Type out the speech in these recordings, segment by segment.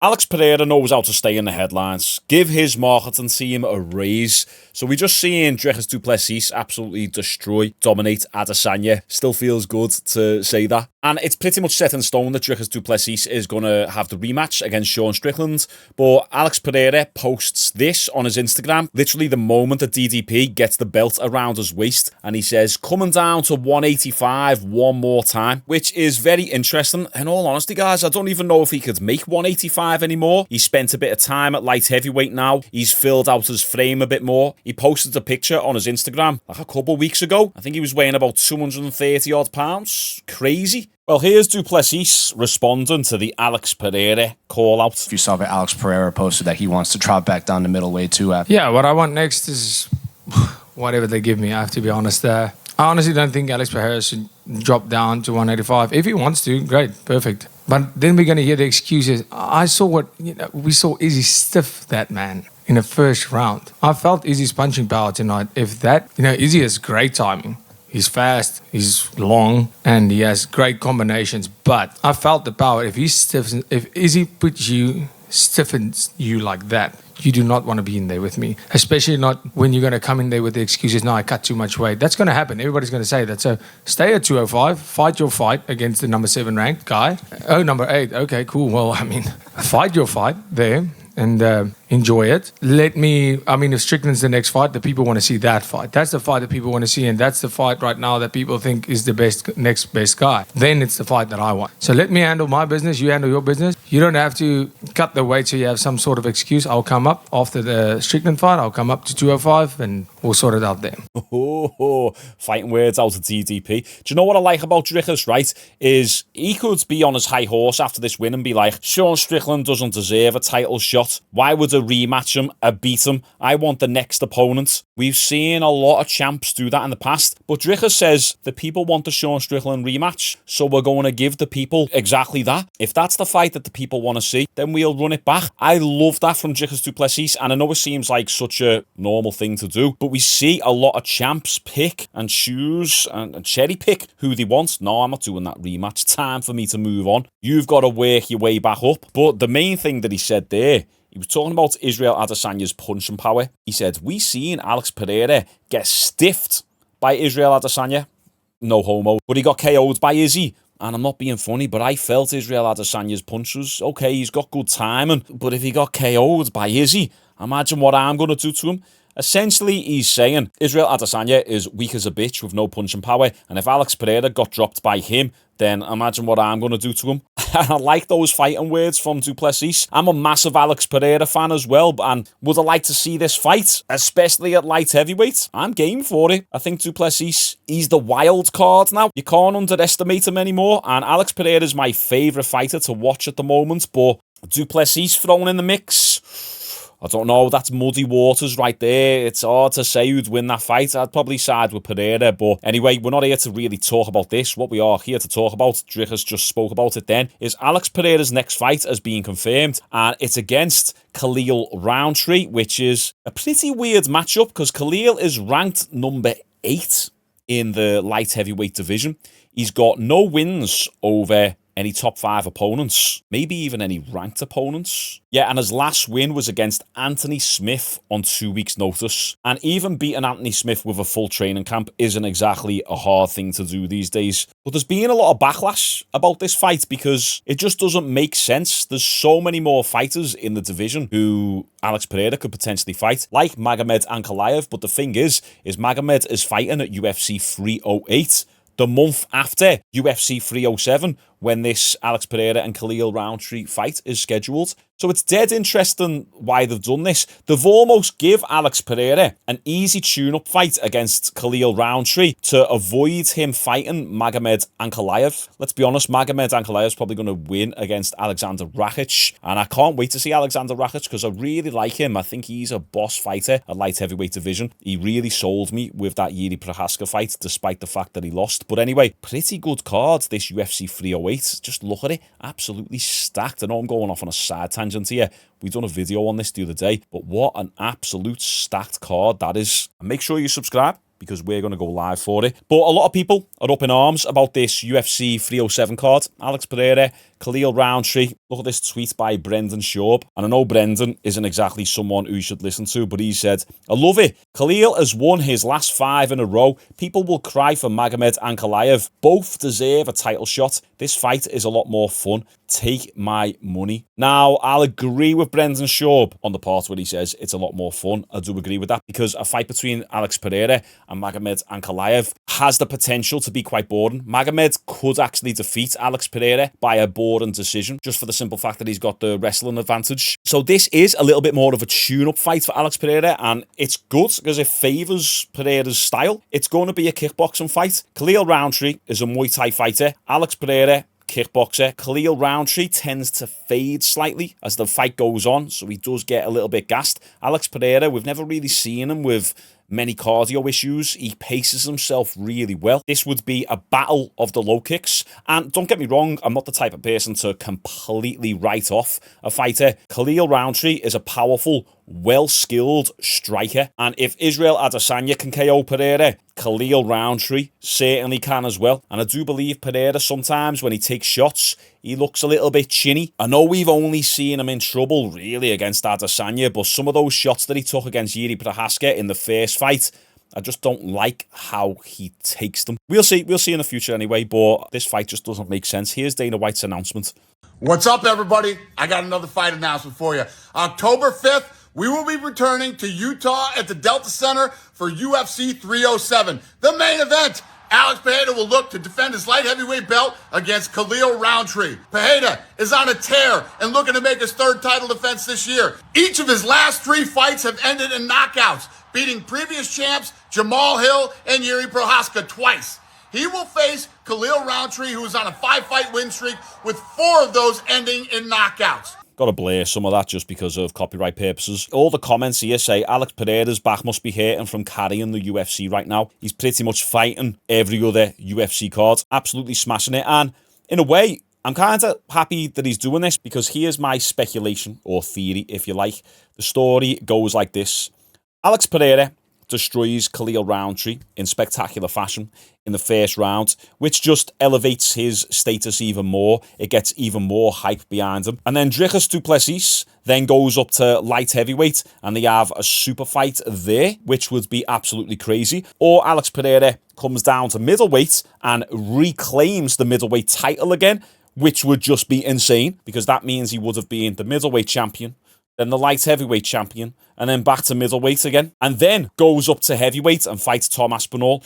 Alex Pereira knows how to stay in the headlines. Give his marketing team a raise. So we just seen Dricus du Plessis absolutely destroy, dominate Adesanya. Still feels good to say that. And it's pretty much set in stone that Dricus du Plessis is going to have the rematch against Sean Strickland. But Alex Pereira posts this on his Instagram, literally the moment that DDP gets the belt around his waist. And he says, coming down to 185 one more time, which is very interesting. In all honesty, guys, I don't even know if he could make 185 anymore. He spent a bit of time at light heavyweight now. He's filled out his frame a bit more. He posted a picture on his Instagram like a couple weeks ago. I think he was weighing about 230 odd pounds. Crazy. Well, here's du Plessis responding to the Alex Pereira call out. If you saw that Alex Pereira posted that he wants to drop back down to middleweight too. Yeah, what I want next is whatever they give me. I have to be honest. I honestly don't think Alex Pereira should drop down to 185. If he wants to, great, perfect. But then we're going to hear the excuses. I saw we saw Izzy stiff that man in the first round. I felt Izzy's punching power tonight. If that, Izzy has great timing. He's fast, he's long, and he has great combinations. But I felt the power. If Izzy stiffens you like that, you do not want to be in there with me. Especially not when you're going to come in there with the excuses, no, I cut too much weight. That's going to happen. Everybody's going to say that. So stay at 205, fight your fight against the number 7 ranked guy. Oh, number 8. Okay, cool. Well, fight your fight there and enjoy it. If Strickland's the next fight, the people want to see that fight. That's the fight that people want to see, and that's the fight right now that people think is the next best guy. Then it's the fight that I want. So let me handle my business, you handle your business. You don't have to cut the weight so you have some sort of excuse. I'll come up after the Strickland fight, I'll come up to 205 and we'll sort it out there. Fighting words out of DDP. Do you know what I like about Dricus, right? Is he could be on his high horse after this win and be like, Sean Strickland doesn't deserve a title shot. Why would I rematch him? I beat him. I want the next opponent. We've seen a lot of champs do that in the past. But Dricus says the people want the Sean Strickland rematch, so we're going to give the people exactly that. If that's the fight that the people want to see, then we'll run it back. I love that from Dricus du Plessis, and I know it seems like such a normal thing to do, but we see a lot of champs pick and choose and cherry pick who they want. No, I'm not doing that rematch. Time for me to move on. You've got to work your way back up. But the main thing that he said there, he was talking about Israel Adesanya's punching power. He said, we seen Alex Pereira get stiffed by Israel Adesanya. No homo. But he got KO'd by Izzy. And I'm not being funny, but I felt Israel Adesanya's punches. Okay, he's got good timing. But if he got KO'd by Izzy, imagine what I'm going to do to him. Essentially, he's saying Israel Adesanya is weak as a bitch with no punching power. And if Alex Pereira got dropped by him, then imagine what I'm going to do to him. I like those fighting words from du Plessis. I'm a massive Alex Pereira fan as well, and would I like to see this fight, especially at light heavyweight? I'm game for it. I think du Plessis, he's the wild card now. You can't underestimate him anymore, and Alex Pereira is my favourite fighter to watch at the moment, but du Plessis thrown in the mix, I don't know, that's muddy waters right there. It's hard to say who'd win that fight. I'd probably side with Pereira, but anyway, we're not here to really talk about this. What we are here to talk about, Dricus just spoke about it then, is Alex Pereira's next fight has been confirmed, and it's against Khalil Roundtree, which is a pretty weird matchup because Khalil is ranked number 8 in the light heavyweight division. He's got no wins over any top 5 opponents, maybe even any ranked opponents. Yeah, and his last win was against Anthony Smith on 2 weeks' notice. And even beating Anthony Smith with a full training camp isn't exactly a hard thing to do these days. But there's been a lot of backlash about this fight because it just doesn't make sense. There's so many more fighters in the division who Alex Pereira could potentially fight, like Magomed Ankalaev. But the thing is Magomed is fighting at UFC 308. The month after UFC 307, when this Alex Pereira and Khalil Roundtree fight is scheduled. So it's dead interesting why they've done this. They've almost give Alex Pereira an easy tune-up fight against Khalil Roundtree to avoid him fighting Magomed Ankalaev. Let's be honest, Magomed Ankalaev is probably going to win against Alexander Rakic, and I can't wait to see Alexander Rakic because I really like him. I think he's a boss fighter at light heavyweight division. He really sold me with that Yuri Prohaska fight, despite the fact that he lost. But anyway, pretty good card, this UFC 308. Just look at it, absolutely stacked. I know I'm going off on a side tangent here. We've done a video on this the other day, but what an absolute stacked card that is. And make sure you subscribe because we're going to go live for it. But a lot of people are up in arms about this UFC 307 card. Alex Pereira, Khalil Roundtree. Look at this tweet by Brendan Schaub. And I know Brendan isn't exactly someone who you should listen to, but he said, I love it. Khalil has won his last 5 in a row. People will cry for Magomed and Ankalaev. Both deserve a title shot. This fight is a lot more fun. Take my money. Now, I'll agree with Brendan Schaub on the part where he says it's a lot more fun. I do agree with that because a fight between Alex Pereira and Magomed Ankalaev has the potential to be quite boring. Magomed could actually defeat Alex Pereira by a boring decision just for the simple fact that he's got the wrestling advantage. So this is a little bit more of a tune-up fight for Alex Pereira, and it's good because it favours Pereira's style. It's going to be a kickboxing fight. Khalil Roundtree is a Muay Thai fighter. Alex Pereira, kickboxer. Khalil Roundtree tends to fade slightly as the fight goes on, so he does get a little bit gassed. Alex Pereira, we've never really seen him with many cardio issues. He paces himself really well. This would be a battle of the low kicks. And don't get me wrong, I'm not the type of person to completely write off a fighter. Khalil Roundtree is a powerful, well-skilled striker. And if Israel Adesanya can KO Pereira, Khalil Roundtree certainly can as well. And I do believe Pereira sometimes, when he takes shots, he looks a little bit chinny. I know we've only seen him in trouble, really, against Adesanya, but some of those shots that he took against Jiri Prochazka in the first fight, I just don't like how he takes them. We'll see in the future anyway, but this fight just doesn't make sense. Here's Dana White's announcement. What's up, everybody? I got another fight announcement for you. October 5th, we will be returning to Utah at the Delta Center for UFC 307. The main event. Alex Pereira will look to defend his light heavyweight belt against Khalil Roundtree. Pereira is on a tear and looking to make his 3rd title defense this year. Each of his last 3 fights have ended in knockouts, beating previous champs Jamal Hill and Jiri Prochazka twice. He will face Khalil Roundtree, who is on a 5-fight win streak, with 4 of those ending in knockouts. Got to blur some of that just because of copyright purposes. All the comments here say Alex Pereira's back must be hurting from carrying the UFC right now. He's pretty much fighting every other UFC card. Absolutely smashing it. And in a way, I'm kind of happy that he's doing this because here's my speculation or theory, if you like. The story goes like this. Alex Pereira destroys Khalil Roundtree in spectacular fashion in the first round, which just elevates his status even more. It gets even more hype behind him. And then Dricus du Plessis then goes up to light heavyweight and they have a super fight there, which would be absolutely crazy. Or Alex Pereira comes down to middleweight and reclaims the middleweight title again, which would just be insane because that means he would have been the middleweight champion, then the light heavyweight champion, and then back to middleweight again, and then goes up to heavyweight and fights Tom Aspinall,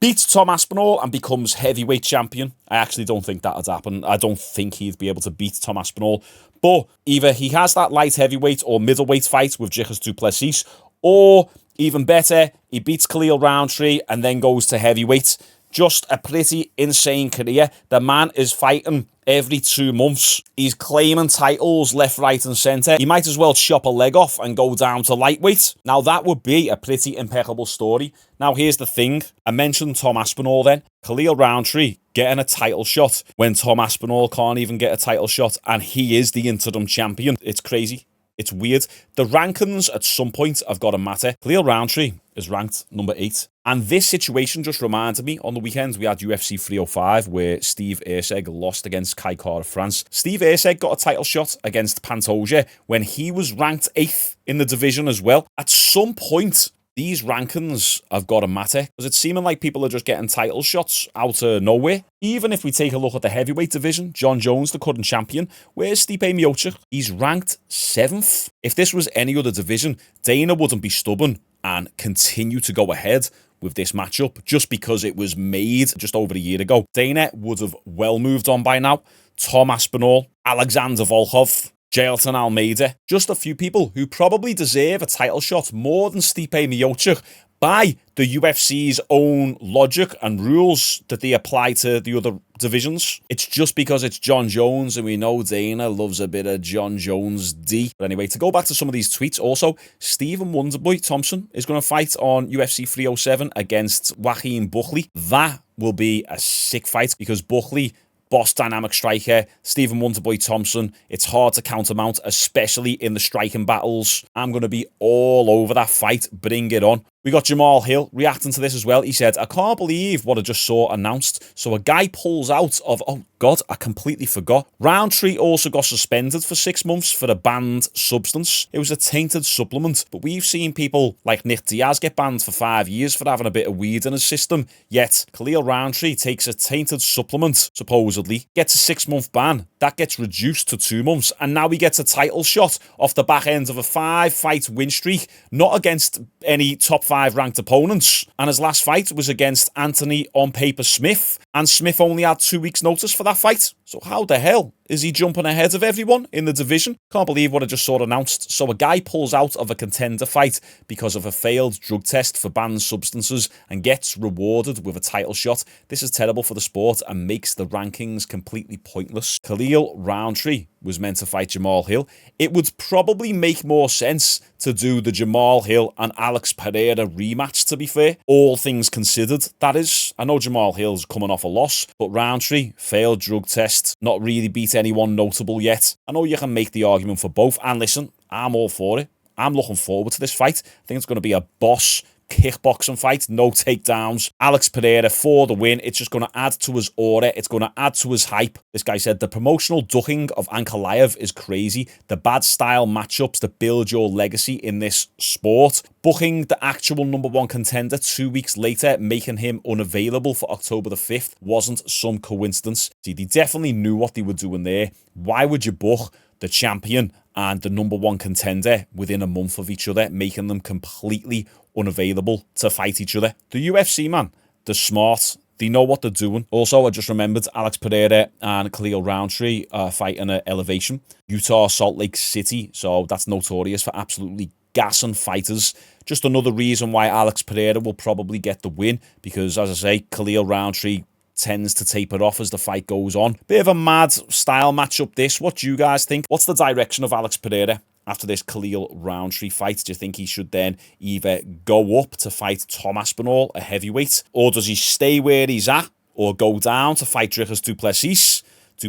beats Tom Aspinall and becomes heavyweight champion. I actually don't think that would happen. I don't think he'd be able to beat Tom Aspinall, but either he has that light heavyweight or middleweight fight with Dricus du Plessis, or even better, he beats Khalil Roundtree and then goes to heavyweight. Just a pretty insane career. The man is fighting every 2 months. He's claiming titles left, right and centre. He might as well chop a leg off and go down to lightweight. Now that would be a pretty impeccable story. Now here's the thing. I mentioned Tom Aspinall then. Khalil Roundtree getting a title shot when Tom Aspinall can't even get a title shot and he is the interim champion. It's crazy. It's weird. The rankings at some point have got to matter. Khalil Roundtree is ranked number 8. And this situation just reminded me, on the weekend we had UFC 305 where Steve Erceg lost against Kai Kara France. Steve Erceg got a title shot against Pantoja when he was ranked 8th in the division as well. At some point, these rankings have got to matter because it's seeming like people are just getting title shots out of nowhere. Even if we take a look at the heavyweight division, John Jones, the current champion, where's Stipe Miocic? He's ranked 7th. If this was any other division, Dana wouldn't be stubborn and continue to go ahead with this matchup just because it was made just over a year ago. Dana would have well moved on by now. Tom Aspinall, Alexander Volkov, Jailton Almeida, just a few people who probably deserve a title shot more than Stipe Miocic by the UFC's own logic and rules that they apply to the other divisions. It's just because it's John Jones and we know Dana loves a bit of John Jones D. But anyway, to go back to some of these tweets, also, Stephen Wonderboy Thompson is going to fight on UFC 307 against Joaquin Buckley. That will be a sick fight because Buckley, boss dynamic striker, Stephen Wonderboy Thompson, it's hard to countermount, especially in the striking battles. I'm going to be all over that fight. Bring it on. We got Jamal Hill reacting to this as well. He said, I can't believe what I just saw announced. So a guy pulls out of, God, I completely forgot. Roundtree also got suspended for 6 months for a banned substance. It was a tainted supplement, but we've seen people like Nick Diaz get banned for 5 years for having a bit of weed in his system. Yet, Khalil Roundtree takes a tainted supplement, supposedly, gets a 6-month ban. That gets reduced to 2 months, and now he gets a title shot off the back end of a 5-fight win streak, not against any top 5 ranked opponents. And his last fight was against Anthony on paper Smith, and Smith only had 2 weeks' notice for that fight. So how the hell is he jumping ahead of everyone in the division? Can't believe what I just saw announced. So a guy pulls out of a contender fight because of a failed drug test for banned substances and gets rewarded with a title shot. This is terrible for the sport and makes the rankings completely pointless. Khalil Roundtree was meant to fight Jamal Hill. It would probably make more sense to do the Jamal Hill and Alex Pereira rematch, to be fair. All things considered, that is. I know Jamal Hill's coming off a loss, but Roundtree, failed drug test, not really beat anyone notable yet. I know you can make the argument for both, and listen, I'm all for it. I'm looking forward to this fight. I think it's going to be a boss kickboxing fight, no takedowns. Alex Pereira for the win. It's just going to add to his aura. It's going to add to his hype. This guy said the promotional ducking of Ankalaev is crazy. The bad style matchups that build your legacy in this sport. Booking the actual #1 contender 2 weeks later, making him unavailable for October the 5th wasn't some coincidence. See, they definitely knew what they were doing there. Why would you book the champion and the #1 contender within a month of each other, making them completely unavailable to fight each other? The UFC, man, they're smart. They know what they're doing. Also, I just remembered Alex Pereira and Khalil Roundtree are fighting at Elevation, Utah, Salt Lake City. So that's notorious for absolutely gassing fighters. Just another reason why Alex Pereira will probably get the win, because, as I say, Khalil Roundtree tends to taper off as the fight goes on. Bit of a mad style matchup this. What do you guys think? What's the direction of Alex Pereira after this Khalil Roundtree fight? Do you think he should then either go up to fight Tom Aspinall, a heavyweight, or does he stay where he's at, or go down to fight Dricus du Plessis?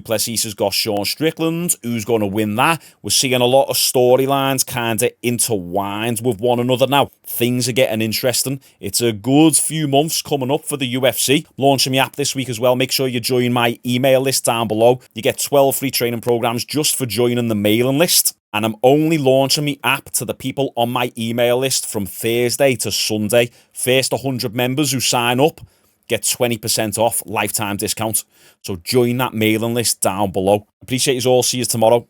Plessis has got Sean Strickland. Who's going to win that? We're seeing a lot of storylines kind of intertwined with one another now. Things are getting interesting. It's a good few months coming up for the UFC. Launching my app this week as well. Make sure you join my email list down below. You get 12 free training programs just for joining the mailing list. And I'm only launching my app to the people on my email list from Thursday to Sunday. First 100 members who sign up get 20% off, lifetime discount. So join that mailing list down below. Appreciate you all. See you tomorrow.